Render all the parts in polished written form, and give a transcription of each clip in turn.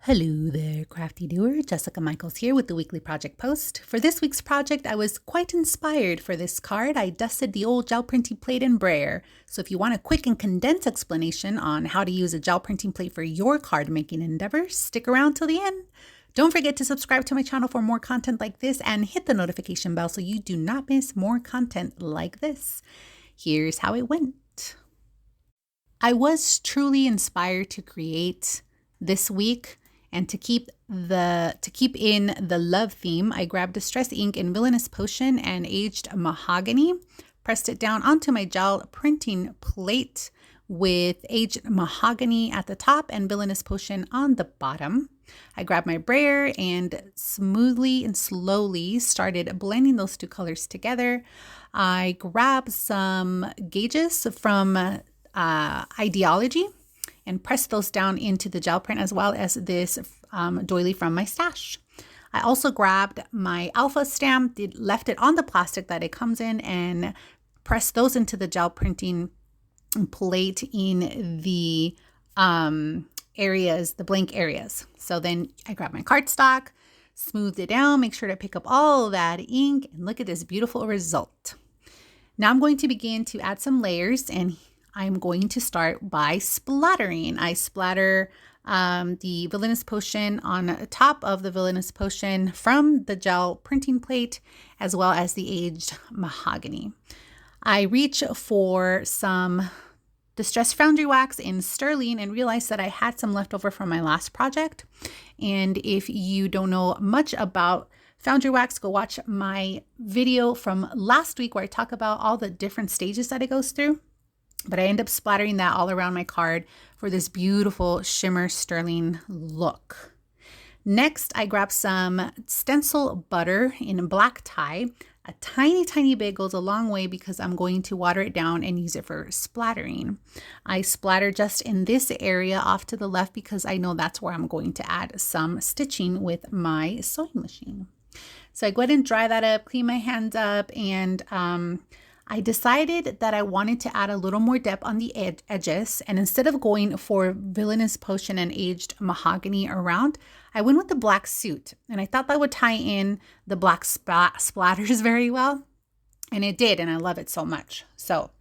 Hello there, crafty doer. Jessica Michaels here with the weekly project post. For this week's project, I was quite inspired for this card. I dusted the old gel printing plate in brayer. So if you want a quick and condensed explanation on how to use a gel printing plate for your card making endeavors, stick around till the end. Don't forget to subscribe to my channel for more content like this and hit the notification bell so you do not miss more content like this. Here's how it went. I was truly inspired to create this week. And to keep in the love theme, I grabbed Distress ink in Villainous Potion and Aged Mahogany, pressed it down onto my gel printing plate with Aged Mahogany at the top and Villainous Potion on the bottom. I grabbed my brayer and smoothly and slowly started blending those two colors together. I grabbed some gauges from Ideology and press those down into the gel print, as well as this doily from my stash. I also grabbed my alpha stamp, left it on the plastic that it comes in, and pressed those into the gel printing plate in the areas, the blank areas. So then I grabbed my cardstock, smoothed it down, make sure to pick up all that ink, and look at this beautiful result. Now I'm going to begin to add some layers, and I'm going to start by splattering. I splatter the Villainous Potion on top of the Villainous Potion from the gel printing plate, as well as the Aged Mahogany. I reach for some Distress Foundry Wax in Sterling and realized that I had some left over from my last project. And if you don't know much about Foundry Wax, go watch my video from last week where I talk about all the different stages that it goes through. But I end up splattering that all around my card for this beautiful shimmer sterling look. Next, I grab some stencil butter in black tie. A tiny bit goes a long way because I'm going to water it down and use it for splattering. I splatter just in this area off to the left because I know that's where I'm going to add some stitching with my sewing machine. So I go ahead and dry that up, clean my hands up, and I decided that I wanted to add a little more depth on the edges, and instead of going for Villainous Potion and Aged Mahogany around, I went with the black suit, and I thought that would tie in the black splatters very well, and it did, and I love it so much. So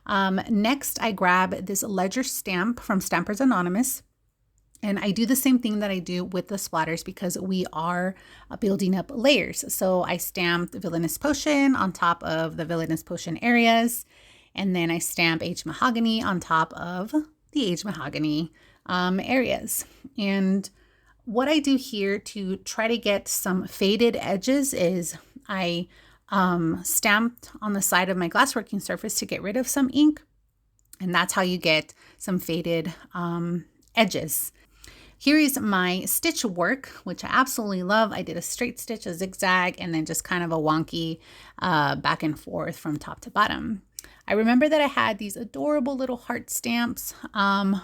next I grab this ledger stamp from Stampers Anonymous, and I do the same thing that I do with the splatters because we are building up layers. So I stamped Villainous Potion on top of the Villainous Potion areas. And then I stamp Aged Mahogany on top of the Aged Mahogany areas. And what I do here to try to get some faded edges is I stamped on the side of my glassworking surface to get rid of some ink. And that's how you get some faded edges. Here is my stitch work, which I absolutely love. I did a straight stitch, a zigzag, and then just kind of a wonky back and forth from top to bottom. I remember that I had these adorable little heart stamps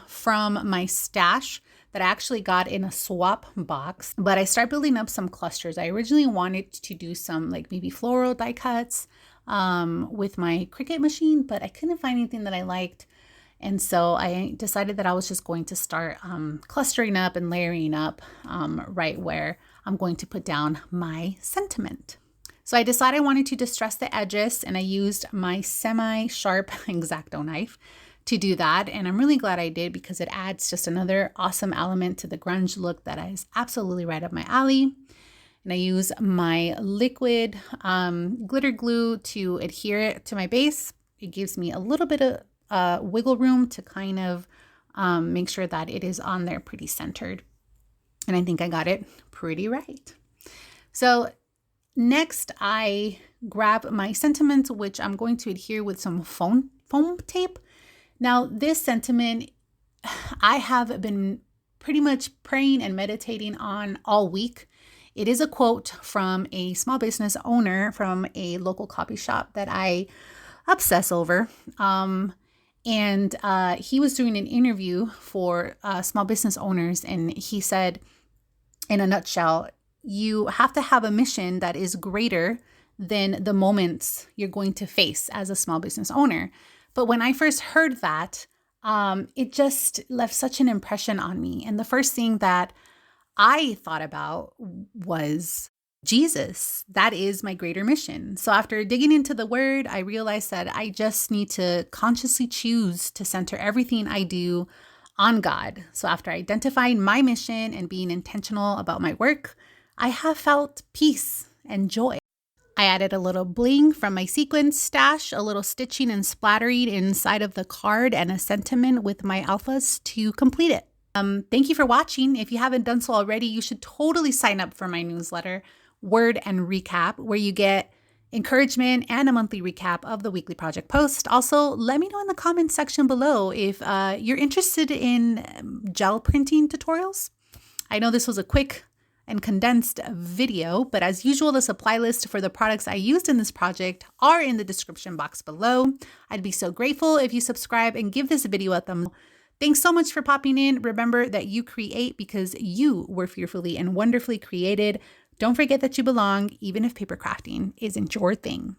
from my stash that I actually got in a swap box, but I started building up some clusters. I originally wanted to do some like maybe floral die cuts with my Cricut machine, but I couldn't find anything that I liked. And so I decided that I was just going to start clustering up and layering up right where I'm going to put down my sentiment. So I decided I wanted to distress the edges, and I used my semi-sharp X-Acto knife to do that. And I'm really glad I did because it adds just another awesome element to the grunge look that is absolutely right up my alley. And I use my liquid glitter glue to adhere it to my base. It gives me a little bit of wiggle room to kind of make sure that it is on there pretty centered. And I think I got it pretty right. So next I grab my sentiment, which I'm going to adhere with some foam tape. Now this sentiment I have been pretty much praying and meditating on all week. It is a quote from a small business owner from a local coffee shop that I obsess over. And he was doing an interview for small business owners, and he said, in a nutshell, you have to have a mission that is greater than the moments you're going to face as a small business owner. But when I first heard that, it just left such an impression on me. And the first thing that I thought about was Jesus. That is my greater mission. So after digging into the word, I realized that I just need to consciously choose to center everything I do on God. So after identifying my mission and being intentional about my work, I have felt peace and joy. I added a little bling from my sequins stash, a little stitching and splattering inside of the card, and a sentiment with my alphas to complete it. Thank you for watching. If you haven't done so already, you should totally sign up for my newsletter, Word and Recap, where you get encouragement and a monthly recap of the weekly project post. Also, let me know in the comments section below if you're interested in gel printing tutorials. I know this was a quick and condensed video, but as usual, the supply list for the products I used in this project are in the description box below. I'd be so grateful if you subscribe and give this video a thumb up. Thanks so much for popping in. Remember that you create because you were fearfully and wonderfully created. Don't forget that you belong, even if paper crafting isn't your thing.